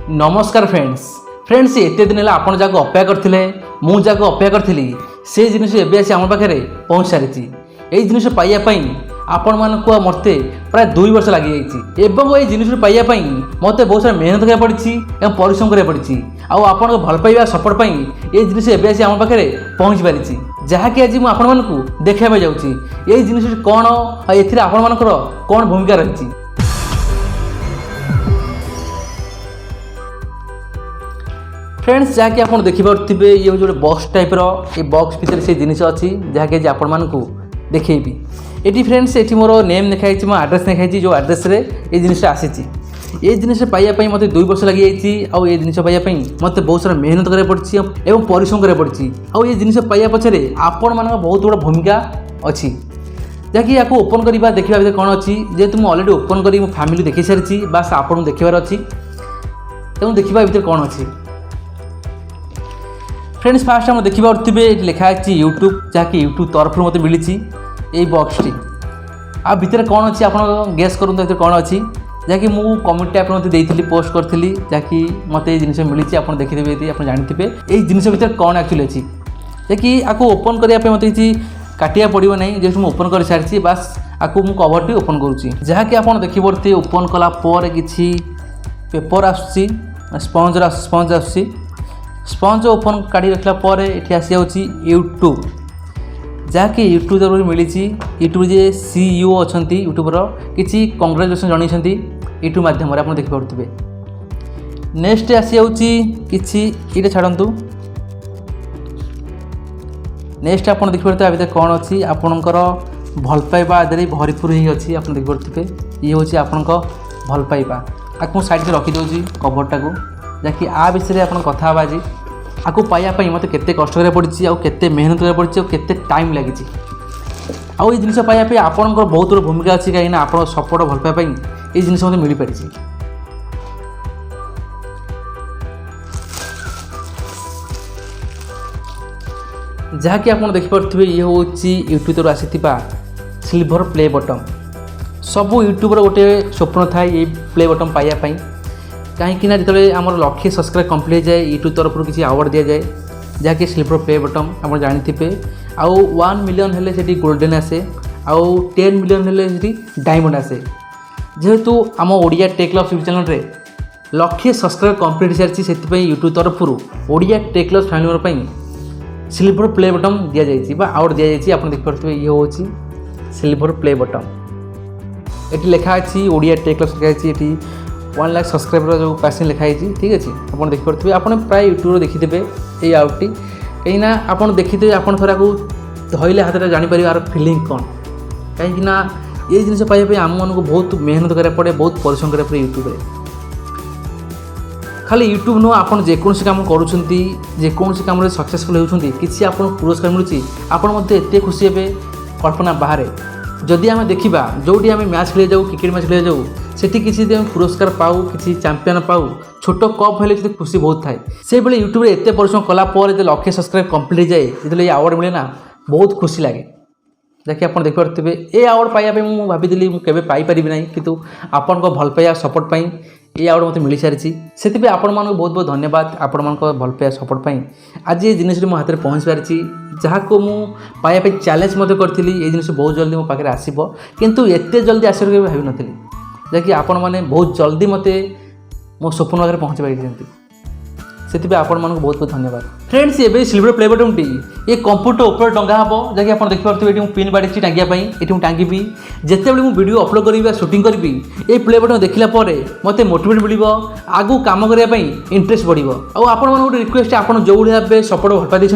नमस्कार फ्रेंड्स एत दिन है आपड़ जहाँ अपेक्षा करते मुझे जहाँ अपेक्षा करी से जिन एवं आसी आम पाखे पहुँच सारी यही जिन पाइबापी आपण मानक मत प्राय 2 वर्ष लग जाइए जिन पाइबापी मत बहुत सारा मेहनत करा पड़ी और परिश्रम करा पड़ी आपण भल पाइबा सपोर्ट ये जिन एवं आसी आम पाखे पहुँच पारी जहाँकि आज मुझे आपण मानक देखा जाऊँगी यही जिन कौन ए आपण मानकर कौन भूमिका रही। फ्रेंड्स जहाँकि आप देखिपे ये हूँ गोटे बॉक्स टाइप्र ये बॉक्स भितर से जिन अच्छी जहाँकि आपण मानक देखी ये फ्रेंड्स ये मोर नेम लिखाई मो आड्रेस लिखाई जो आड्रेस रे ये जिन आसी ये जिन पाइबापी मत 2 वर्ष लग जाइए ये जिन पाइबापी मत बहुत सारा मेहनत करा पड़ी और परिश्रम करा पड़ी ये जिन पाइबा पछरे आपण मान बहुत बड़ा भूमिका अच्छी जहाँकि या ओपन करवा देखा भर कौन अच्छी जेहेतु मुझे अलरेडी ओपन कर मो फैमिली देखी सारी बास आपन देखार अच्छी तेणु देखा भर कौन अच्छी। फ्रेंड्स फास्ट हम देखा पारे लिखाई यूट्यूब जहाँकि यूट्यूब तरफ मत मिली यही बॉक्स टी आ भितर कौन अच्छी आप गेस करूँ कौन अच्छी जहाँकि मुझे कमेंट आप देती पोस्ट करी जहाँकि मत ये जिन मिली आप देखिए आप जानते ये जिन भितर कौन एक्चुअली अच्छी जहाँकि आपको ओपन करने मत किसी काटिया पड़ो ना जेहतु मुझे ओपन कर सारी बास आपको मुझे कवर टी ओपन करुँची जहाँकि आप देखिए ओपन कलापर कि पेपर आसूसी स्पंज आसूसी स्पंज ओपन काढ़ी रखला पर ये आसी जाऊँगी यूट्यूब जहाँकि यूट्यूब तरफ मिली यूट्यूब जे CEO अच्छा यूट्यूबर किसी कंग्रेचुलेसन जनइंट यूट्यूब मध्यम आप देखिपे नेक्स्ट आसी जाऊँगी कि छाड़ू नेक्स्ट आप देखिपे भितर कौन अच्छी आपणकर भल पाइबा आदि भरपूर ही अच्छी आप देखिपे ये हूँ आपण भल पाइबा आपको साइड के रखीदे कभरटा को जहाँकि आ विषय आप कथा आज आपको पाइबापी मत केते कष्ट करा पड़ी केते मेहनत करा पड़ी केते टाइम लगी ये जिन पाइबापी आपंकर बहुत बड़ा भूमिका अच्छी कहीं आप सपोर्ट भल पाइबापी ये जिन मत मिल पारी जहाँकि आप देखिपे ये हूँ यूट्यूब तरह आसी सिल्वर प्ले बटन सबू यूट्यूबर गोटे स्वप्न थाए ये प्ले बटन पाइबापी कहीं जो आम लक्षे सब्सक्राइब कम्प्लीट जाए यूट्यूब तरफ किसी अवार्ड दि जाए जहाँकि सिल्वर प्ले बटन आप जानते आउ 1 मिलियन हेल्ले से गोल्डन आसे आउ 10 मिलियन हेल्ले डायमंड आसे जेहेतु आम Odia tech clubs YouTube channel रे लक्षे सब्सक्राइब कम्प्लीट सारी से यूट्यूब तरफ Odia tech clubs family member silver play button दि जाए अवार्ड दि जाए आप देखिपे ये हूँ सिल्वर प्ले बटन ये लिखा अच्छी ओडिया टेक क्लब्स लिखाई 1 लाख सब्सक्राइबर जो पैसे लिखाई ठीक अच्छे आप देखिपे आप प्राय यूट्यूब देखिथे ये आउटी कहीं आप देखिथे आप थोड़ा को धरले हाथ जापर यार फिलिंग कौन कहीं ये जिन पाइबापी आम मन को बहुत मेहनत करा पड़े बहुत परिश्रम करा पड़े यूट्यूब खाली यूट्यूब नुह आप जेकोसी कम करोसी कम सक्सेसफुल होती किसी आप पुरस्कार मिलूँ आपत खुशी हे कल्पना बाहर जदि आम देखा जोटी आम मैच खेल जाऊ क्रिकेट मैच खेल जाऊ सेठी किसी पुरस्कार पाऊ किसी चैंपियन पाऊ छोट कप हेल्ले खुशी बहुत थाए से बेले यूट्यूब एत परिश्रम कलापर जो लक्षे सब्सक्राइब कम्प्लीट जाए जो ये अवार्ड मिले ना बहुत खुशी लगे जहाँकि आप देखिपे ये अवार्ड पाइबापी मुझे भाभी मुझे पाइपर ना कि आपण भल पाइबा सपोर्ट पाई ये अवार्ड मत मिल सारी से आपण मानक बहुत बहुत धन्यवाद आपण मान भल पाइबा सपोर्ट पाई आज ये जिन मो हाथ में पहुँच पारी जहाँ को मुझे पाइबापी चैलेंज करी ये जिन बहुत जल्दी मो पाखे आसो किंतु एत जल्दी आस भावी नी जहाँकि आपण मैंने बहुत जल्दी मत मो स्वप्न पाखे पहुँच पारी से आपण मानक बहुत बहुत धन्यवाद। फ्रेंड्स ये सिल्वर प्ले बटन टी ये कंप्यूटर ऊपर टंगा हम जहाँकि आप देखिपे ये पिन बाड़ी टांगियापाई ये टांगी जिते बड़े मुझे वीडियो अपलोड करी शूटिंग करी ये प्ले बटन देखला मत मोटिवेट मिल आगू कम करने इंटरेस्ट बढ़ आपण मान गोटे रिक्वेस्ट आप जो भाव सपोर्ट भल पाई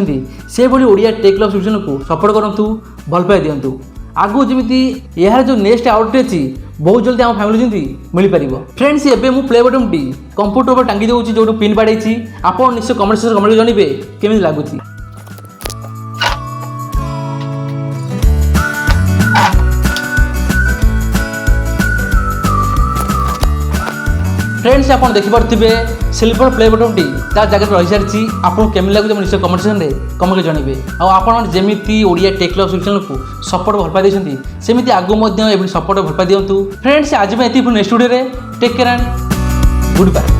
से भाई Odia tech clubs YouTube channel को सपोर्ट करूँ भल पाई दिंतु आगू जमी यार जो नेक्स्ट आउट अच्छी बहुत जल्दी आम फैमिली जमी मिल पार। फ्रेंड्स ये मुझे प्ले बटन टी कंप्यूटर पर टांगी दूसरी जो पिन बाड़ी आप निश्चय कमेंट सेक्शन कमेंट जानवे केमी लगुच। फ्रेंड्स आप देखिपे सिल्वर प्ले बटन टी जगह रही सारी आपको केमी लगे निश्चय कमेंट सेक्शन में कमेंट जानवे आपमती ओडिया टेक क्लब्स चैनल को सपोर्ट भल पाई सेमती आगू सपोर्ट भल पाई दिंतु। फ्रेंड्स आज मैं ये next video take care and good bye.